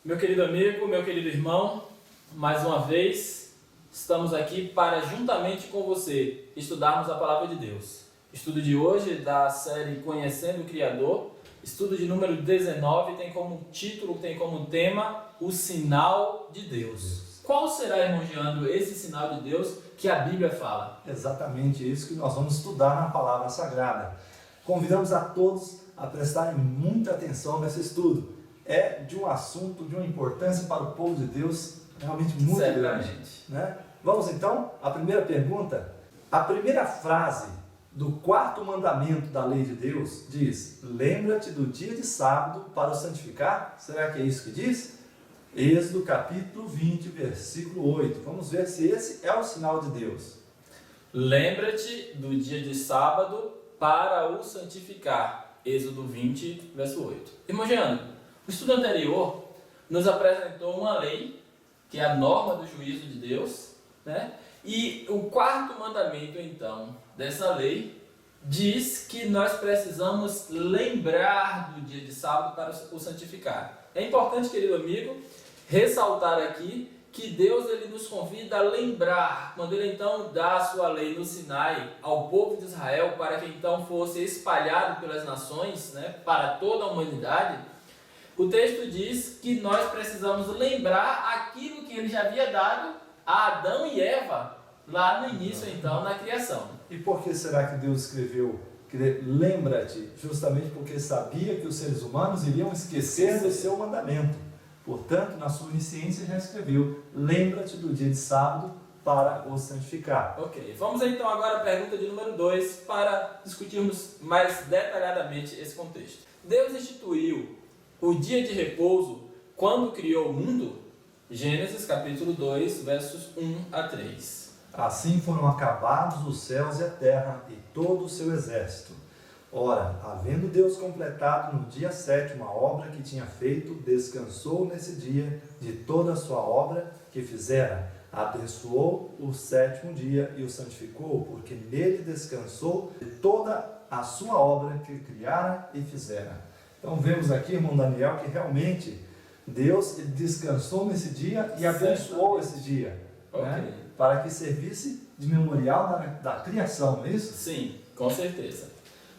Meu querido amigo, meu querido irmão, mais uma vez estamos aqui para, juntamente com você, estudarmos a Palavra de Deus. Estudo de hoje da série Conhecendo o Criador, estudo de número 19, tem como título, tem como tema, o sinal de Deus. Qual será, irmão Geandro, esse sinal de Deus que a Bíblia fala? Exatamente isso que nós vamos estudar na Palavra Sagrada. Convidamos a todos a prestarem muita atenção nesse estudo. É de um assunto, de uma importância para o povo de Deus realmente muito grande, né? Vamos então à primeira pergunta. A primeira frase do quarto mandamento da lei de Deus diz: lembra-te do dia de sábado para o santificar. Será que é isso que diz? Êxodo capítulo 20, versículo 8. Vamos ver se esse é o sinal de Deus. Lembra-te do dia de sábado para o santificar. Êxodo 20, verso 8. Irmão Geandro, o estudo anterior nos apresentou uma lei, que é a norma do juízo de Deus, né? E o quarto mandamento, então, dessa lei, diz que nós precisamos lembrar do dia de sábado para o santificar. É importante, querido amigo, ressaltar aqui que Deus ele nos convida a lembrar, quando ele então dá a sua lei no Sinai ao povo de Israel, para que então fosse espalhado pelas nações, né, para toda a humanidade. O texto diz que nós precisamos lembrar aquilo que ele já havia dado a Adão e Eva lá no início, então, na criação. E por que será que Deus escreveu que lembra-te? Justamente porque sabia que os seres humanos iriam esquecer do seu mandamento. Portanto, na sua onisciência já escreveu: lembra-te do dia de sábado para o santificar. Ok, vamos então agora à pergunta de número 2 para discutirmos mais detalhadamente esse contexto. Deus instituiu o dia de repouso quando criou o mundo? Gênesis capítulo 2, versos 1 a 3. Assim foram acabados os céus e a terra e todo o seu exército. Ora, havendo Deus completado no dia 7º a obra que tinha feito, descansou nesse dia de toda a sua obra que fizera. Abençoou o 7º dia e o santificou, porque nele descansou de toda a sua obra que criara e fizera. Então vemos aqui, irmão Daniel, que realmente Deus descansou nesse dia e abençoou esse dia, né? Para que servisse de memorial da criação, não é isso? Sim, com certeza.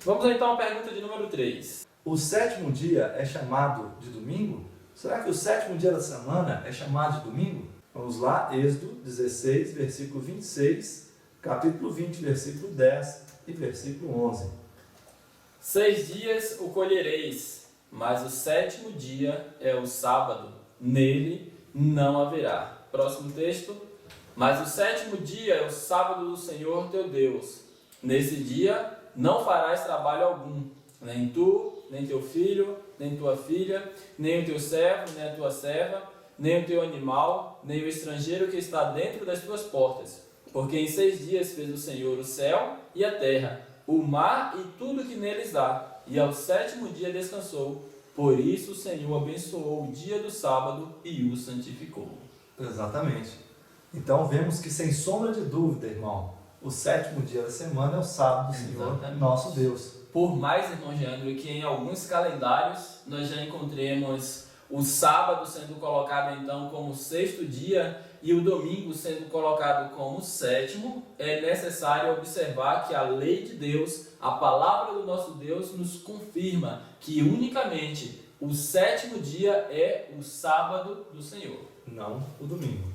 Vamos então à pergunta de número 3. O 7º dia é chamado de domingo? Será que o 7º dia da semana é chamado de domingo? Vamos lá, Êxodo 16, versículo 26, capítulo 20, versículo 10 e versículo 11. 6 dias o colhereis, mas o 7º dia é o sábado, nele não haverá. Próximo texto. Mas o 7º dia é o sábado do Senhor teu Deus. Nesse dia não farás trabalho algum, nem tu, nem teu filho, nem tua filha, nem o teu servo, nem a tua serva, nem o teu animal, nem o estrangeiro que está dentro das tuas portas. Porque em 6 dias fez o Senhor o céu e a terra, o mar e tudo que neles há, e ao 7º dia descansou. Por isso o Senhor abençoou o dia do sábado e o santificou. Exatamente. Então vemos que, sem sombra de dúvida, irmão, o 7º dia da semana é o sábado do Senhor, nosso Deus. Por mais, irmão Geandro, que em alguns calendários nós já encontremos o sábado sendo colocado então como o 6º dia e o domingo sendo colocado como o 7º, é necessário observar que a lei de Deus, a palavra do nosso Deus, nos confirma que unicamente o 7º dia é o sábado do Senhor. Não o domingo.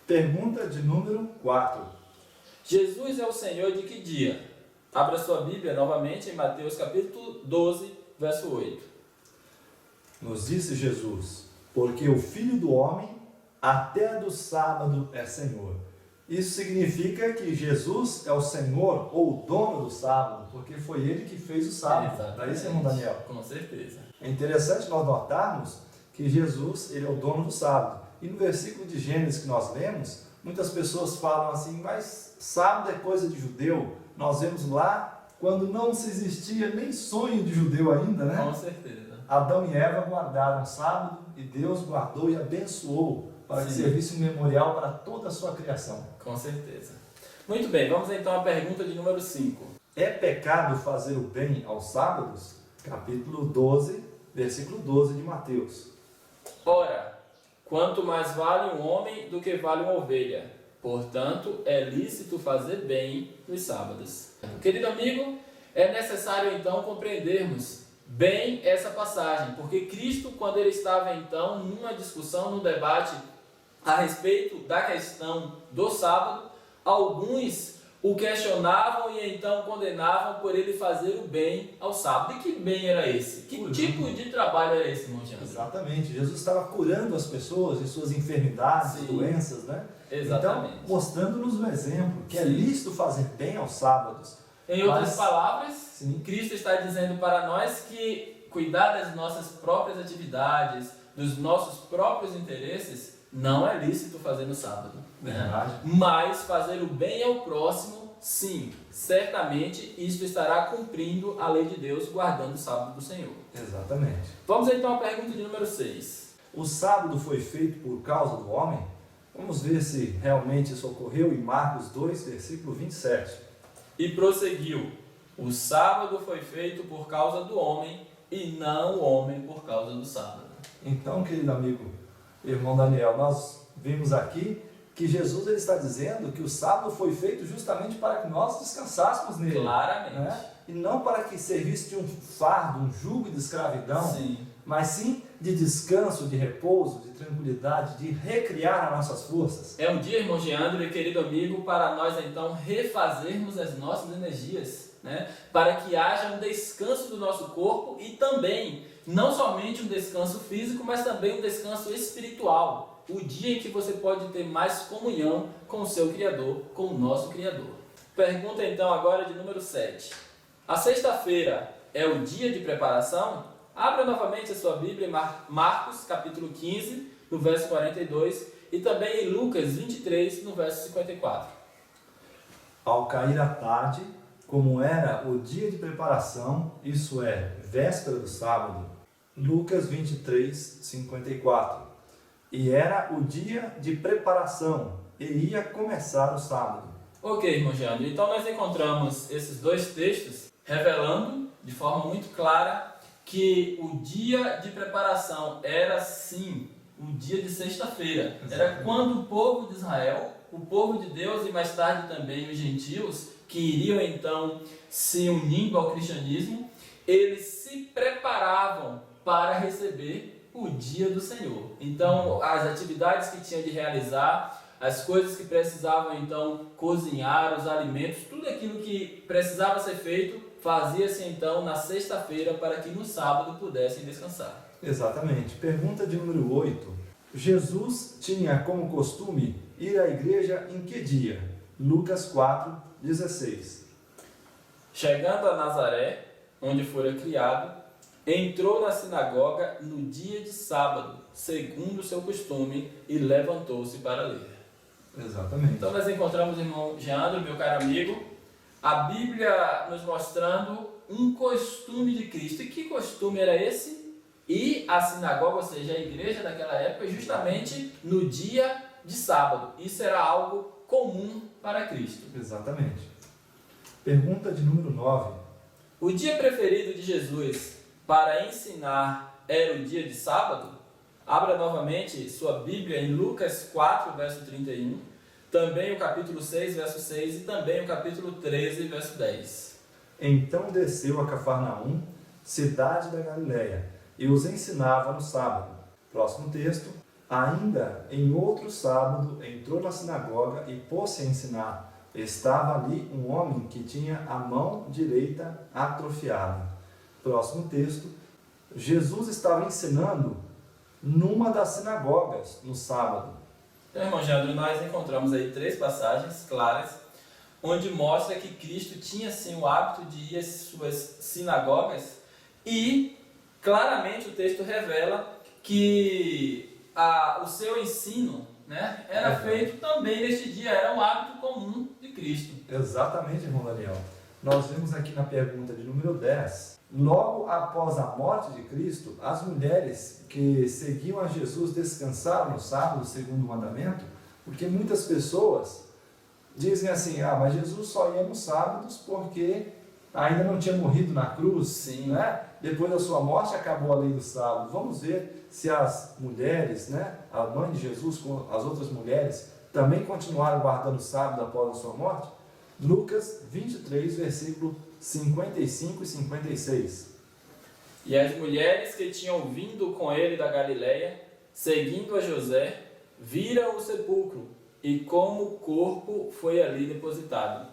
Pergunta de número 4. Jesus é o Senhor de que dia? Abra sua Bíblia novamente em Mateus capítulo 12, verso 8. Nos disse Jesus: porque o Filho do Homem até do sábado é Senhor. Isso significa que Jesus é o Senhor ou o dono do sábado, porque foi Ele que fez o sábado. Não é isso, irmão Daniel? Com certeza. É interessante nós notarmos que Jesus, Ele é o dono do sábado. E no versículo de Gênesis que nós lemos, muitas pessoas falam assim: mas sábado é coisa de judeu. Nós vemos lá quando não se existia nem sonho de judeu ainda, né? Com certeza. Adão e Eva guardaram o sábado e Deus guardou e abençoou para que servisse um memorial para toda a sua criação. Com certeza. Muito bem, vamos então à pergunta de número 5. É pecado fazer o bem aos sábados? Capítulo 12, versículo 12 de Mateus. Ora, quanto mais vale um homem do que vale uma ovelha. Portanto, é lícito fazer bem nos sábados. Querido amigo, é necessário então compreendermos bem essa passagem, porque Cristo, quando ele estava então numa discussão, num debate a respeito da questão do sábado, alguns o questionavam e então condenavam por ele fazer o bem ao sábado. E que bem era esse? Que tipo de trabalho era esse, irmão Jean? Exatamente. Jesus estava curando as pessoas de suas enfermidades, Sim. doenças, né? Exatamente. Então, mostrando-nos um exemplo, que é Sim. lícito fazer bem aos sábados. Em outras Mas- palavras, Sim. Cristo está dizendo para nós que cuidar das nossas próprias atividades, dos nossos próprios interesses, não é lícito fazer no sábado. Né? Verdade. Mas fazer o bem ao próximo, sim, certamente isto estará cumprindo a lei de Deus, guardando o sábado do Senhor. Exatamente. Vamos então à pergunta de número 6. O sábado foi feito por causa do homem? Vamos ver se realmente isso ocorreu em Marcos 2, versículo 27. E prosseguiu: o sábado foi feito por causa do homem, e não o homem por causa do sábado. Então, querido amigo, irmão Daniel, nós vimos aqui que Jesus ele está dizendo que o sábado foi feito justamente para que nós descansássemos nele. Claramente. Né? E não para que servisse de um fardo, um jugo de escravidão, Sim. mas sim de descanso, de repouso, de tranquilidade, de recriar as nossas forças. É um dia, irmão Geandro e querido amigo, para nós então refazermos as nossas energias, né? Para que haja um descanso do nosso corpo e também, não somente um descanso físico, mas também um descanso espiritual. O dia em que você pode ter mais comunhão com o seu Criador, com o nosso Criador. Pergunta então agora de número 7. A sexta-feira é o dia de preparação? Abra novamente a sua Bíblia em Marcos, capítulo 15, no verso 42, e também em Lucas 23, no verso 54. Ao cair a tarde, como era o dia de preparação, isso é, véspera do sábado, Lucas 23, 54. E era o dia de preparação, e ia começar o sábado. Ok, irmão Geandro, então nós encontramos esses dois textos revelando de forma muito clara que o dia de preparação era sim o dia de sexta-feira. Era quando o povo de Israel, o povo de Deus e mais tarde também os gentios, que iriam então se unindo ao cristianismo, eles se preparavam para receber o dia do Senhor. Então as atividades que tinham de realizar, as coisas que precisavam então cozinhar, os alimentos, tudo aquilo que precisava ser feito, fazia-se então na sexta-feira para que no sábado pudessem descansar. Exatamente. Pergunta de número 8. Jesus tinha como costume ir à igreja em que dia? Lucas 4, 16. Chegando a Nazaré, onde fora criado, entrou na sinagoga no dia de sábado, segundo o seu costume, e levantou-se para ler. Exatamente. Então nós encontramos, irmão Geandro, meu caro amigo, a Bíblia nos mostrando um costume de Cristo. E que costume era esse? Ir à sinagoga, ou seja, a igreja daquela época, justamente no dia de sábado. Isso era algo comum para Cristo. Exatamente. Pergunta de número 9. O dia preferido de Jesus para ensinar era o dia de sábado? Abra novamente sua Bíblia em Lucas 4, verso 31, também o capítulo 6, verso 6 e também o capítulo 13, verso 10. Então desceu a Cafarnaum, cidade da Galileia, e os ensinava no sábado. Próximo texto. Ainda em outro sábado entrou na sinagoga e pôs-se a ensinar. Estava ali um homem que tinha a mão direita atrofiada. Próximo texto. Jesus estava ensinando numa das sinagogas no sábado. Então, irmão Jandro, nós encontramos aí 3 passagens claras, onde mostra que Cristo tinha sim o hábito de ir às suas sinagogas e claramente o texto revela que o seu ensino, né, era feito também neste dia, era um hábito comum de Cristo. Exatamente, irmão Daniel. Nós vemos aqui na pergunta de número 10. Logo após a morte de Cristo, as mulheres que seguiam a Jesus descansaram no sábado, segundo o mandamento, porque muitas pessoas dizem assim, mas Jesus só ia nos sábados porque ainda não tinha morrido na cruz, Sim. né? Depois da sua morte acabou a lei do sábado. Vamos ver se as mulheres, né, a mãe de Jesus com as outras mulheres, também continuaram guardando o sábado após a sua morte? Lucas 23, versículo 55 e 56. E as mulheres que tinham vindo com ele da Galiléia, seguindo a José, viram o sepulcro e como o corpo foi ali depositado.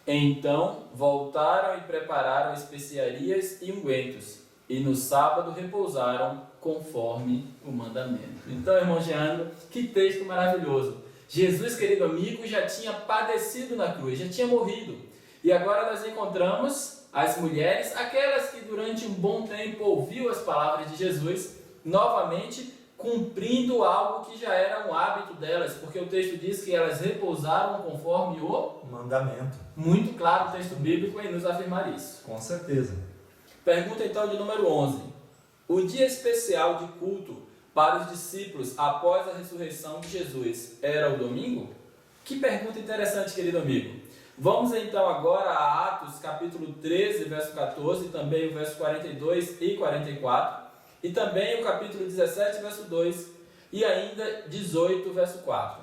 Então voltaram e prepararam especiarias e ungüentos, e no sábado repousaram conforme o mandamento. Então, irmão Jean, que texto maravilhoso! Jesus, querido amigo, já tinha padecido na cruz, já tinha morrido. E agora nós encontramos as mulheres, aquelas que durante um bom tempo ouviu as palavras de Jesus, novamente cumprindo algo que já era um hábito delas, porque o texto diz que elas repousaram conforme o mandamento. Muito claro o texto bíblico em nos afirmar isso. Com certeza. Pergunta então de número 11. O dia especial de culto para os discípulos após a ressurreição de Jesus era o domingo? Que pergunta interessante, querido amigo. Vamos então agora a Atos capítulo 13, verso 14, também o verso 42 e 44, e também o capítulo 17, verso 2, e ainda 18, verso 4.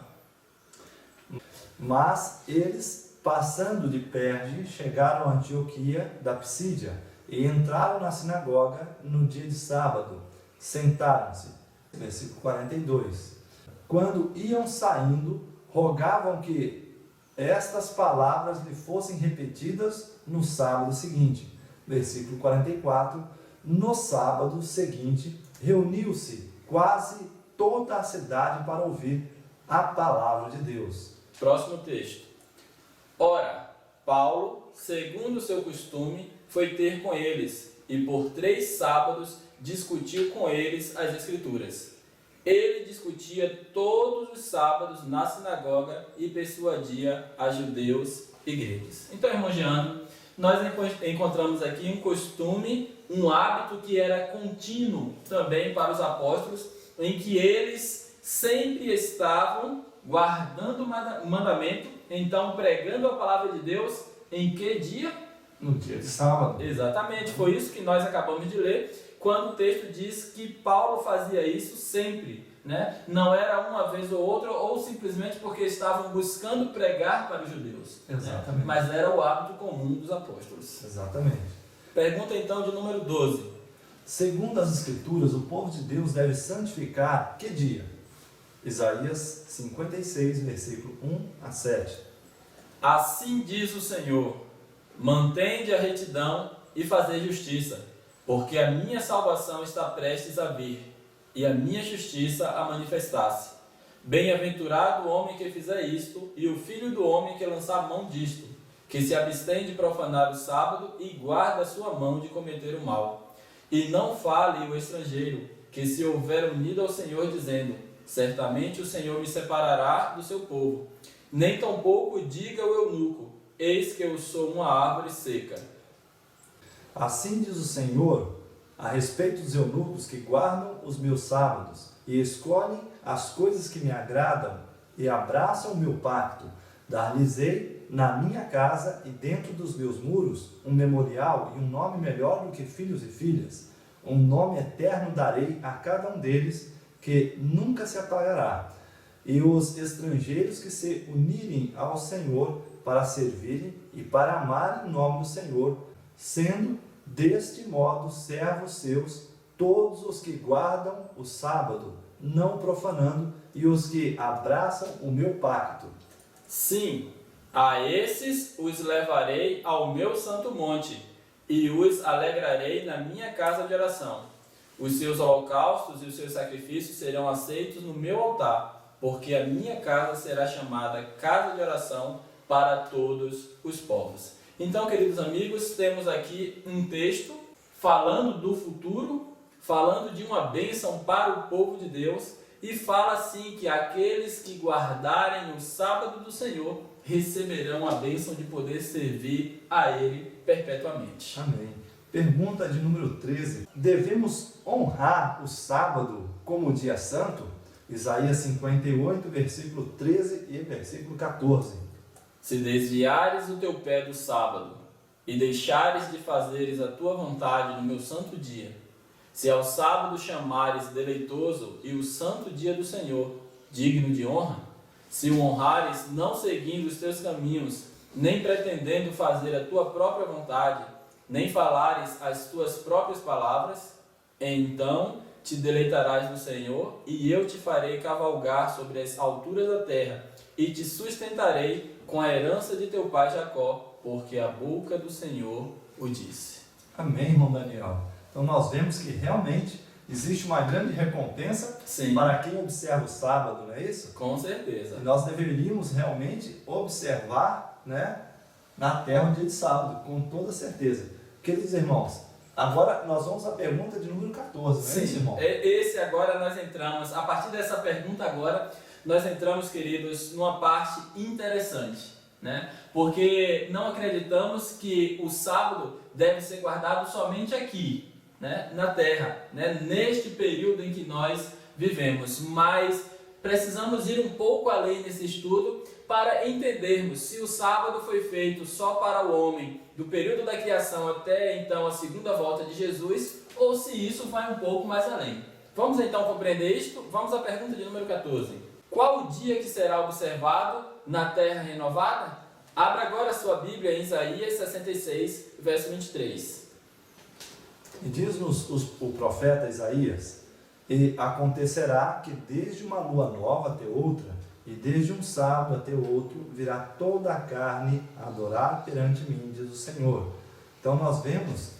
Mas eles, passando de Perge, chegaram a Antioquia da Psídia e entraram na sinagoga no dia de sábado. Sentaram-se. Versículo 42. Quando iam saindo, rogavam que estas palavras lhe fossem repetidas no sábado seguinte. Versículo 44. No sábado seguinte, reuniu-se quase toda a cidade para ouvir a palavra de Deus. Próximo texto. Ora, Paulo, segundo o seu costume, foi ter com eles, e por 3 sábados discutiu com eles as Escrituras. Ele discutia todos os sábados na sinagoga e persuadia a judeus e gregos. Então, irmão Jean, nós encontramos aqui um costume, um hábito que era contínuo também para os apóstolos, em que eles sempre estavam guardando o mandamento, então pregando a palavra de Deus em que dia? No dia de sábado. Exatamente, foi isso que nós acabamos de ler, quando o texto diz que Paulo fazia isso sempre, né? Não era uma vez ou outra, ou simplesmente porque estavam buscando pregar para os judeus. Exatamente. Né? Mas era o hábito comum dos apóstolos. Exatamente. Pergunta então de número 12. Segundo as Escrituras, o povo de Deus deve santificar que dia? Isaías 56, versículo 1 a 7. Assim diz o Senhor: mantende a retidão e fazei justiça, porque a minha salvação está prestes a vir, e a minha justiça a manifestar-se. Bem-aventurado o homem que fizer isto, e o filho do homem que lançar mão disto, que se abstém de profanar o sábado e guarda a sua mão de cometer o mal. E não fale o estrangeiro, que se houver unido ao Senhor, dizendo: certamente o Senhor me separará do seu povo. Nem tampouco diga o eunuco: eis que eu sou uma árvore seca. Assim diz o Senhor a respeito dos eunucos que guardam os meus sábados e escolhem as coisas que me agradam e abraçam o meu pacto. Dar-lhes-ei na minha casa e dentro dos meus muros um memorial e um nome melhor do que filhos e filhas. Um nome eterno darei a cada um deles, que nunca se apagará. E os estrangeiros que se unirem ao Senhor para servirem e para amarem o nome do Senhor, sendo deste modo servos seus todos os que guardam o sábado, não profanando, e os que abraçam o meu pacto. Sim, a esses os levarei ao meu santo monte, e os alegrarei na minha casa de oração. Os seus holocaustos e os seus sacrifícios serão aceitos no meu altar, porque a minha casa será chamada casa de oração para todos os povos. Então, queridos amigos, temos aqui um texto falando do futuro, falando de uma bênção para o povo de Deus, e fala assim que aqueles que guardarem o sábado do Senhor receberão a bênção de poder servir a Ele perpetuamente. Amém. Pergunta de número 13. Devemos honrar o sábado como dia santo? Isaías 58, versículo 13 e versículo 14. Se desviares o teu pé do sábado, e deixares de fazeres a tua vontade no meu santo dia, Se ao sábado chamares deleitoso e o santo dia do Senhor, digno de honra, se o honrares não seguindo os teus caminhos, nem pretendendo fazer a tua própria vontade, nem falares as tuas próprias palavras, então te deleitarás no Senhor, e eu te farei cavalgar sobre as alturas da terra, e te sustentarei com a herança de teu pai Jacó, porque a boca do Senhor o disse. Amém, irmão Daniel. Então nós vemos que realmente existe uma grande recompensa Sim. para quem observa o sábado, não é isso? Com certeza. E nós deveríamos realmente observar, né, na terra o dia de sábado, com toda certeza. Queridos irmãos, agora nós vamos à pergunta de número 14, não é isso, irmão? Esse agora nós entramos, a partir dessa pergunta agora, nós entramos, queridos, numa parte interessante, né? Porque não acreditamos que o sábado deve ser guardado somente aqui, né? Na terra, né? Neste período em que nós vivemos, mas precisamos ir um pouco além nesse estudo para entendermos se o sábado foi feito só para o homem do período da criação até então a segunda volta de Jesus, ou se isso vai um pouco mais além. Vamos então compreender isto? Vamos à pergunta de número 14. Qual o dia que será observado na terra renovada? Abra agora a sua Bíblia em Isaías 66, verso 23. E diz-nos o profeta Isaías: e acontecerá que desde uma lua nova até outra, e desde um sábado até outro, virá toda a carne a adorar perante mim, diz o Senhor. Então nós vemos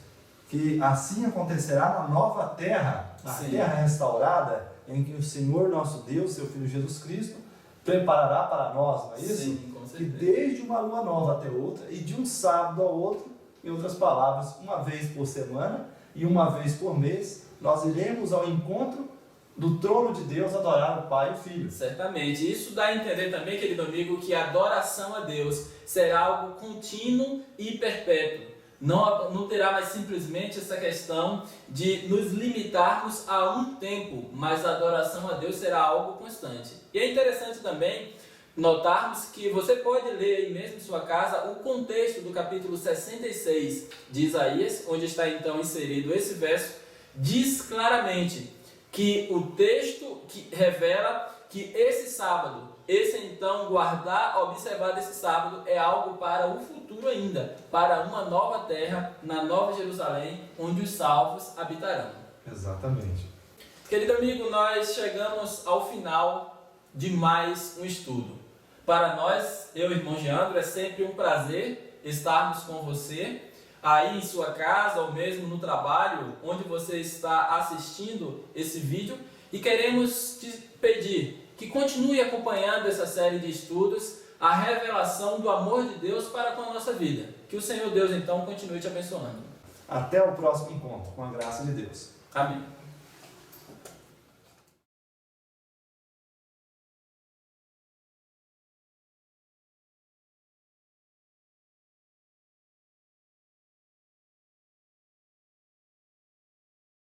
que assim acontecerá na nova terra, na terra restaurada, em que o Senhor nosso Deus, seu Filho Jesus Cristo, preparará para nós, não é isso? Sim, com certeza. Que desde uma lua nova até outra, e de um sábado ao outro, em outras palavras, uma vez por semana e uma vez por mês, nós iremos ao encontro do trono de Deus adorar o Pai e o Filho. Certamente. Isso dá a entender também, querido amigo, que a adoração a Deus será algo contínuo e perpétuo. Não terá mais simplesmente essa questão de nos limitarmos a um tempo, mas a adoração a Deus será algo constante. E é interessante também notarmos que você pode ler aí mesmo em sua casa o contexto do capítulo 66 de Isaías, onde está então inserido esse verso, diz claramente que o texto que revela que esse sábado, esse então observar desse sábado é algo para o futuro ainda, para uma nova terra, na Nova Jerusalém, onde os salvos habitarão. Exatamente. Querido amigo, nós chegamos ao final de mais um estudo. Para nós, eu e o irmão Geandro, é sempre um prazer estarmos com você, aí em sua casa ou mesmo no trabalho, onde você está assistindo esse vídeo, e queremos te pedir que continue acompanhando essa série de estudos, a revelação do amor de Deus para com a nossa vida. Que o Senhor Deus então continue te abençoando. Até o próximo encontro, com a graça de Deus. Amém.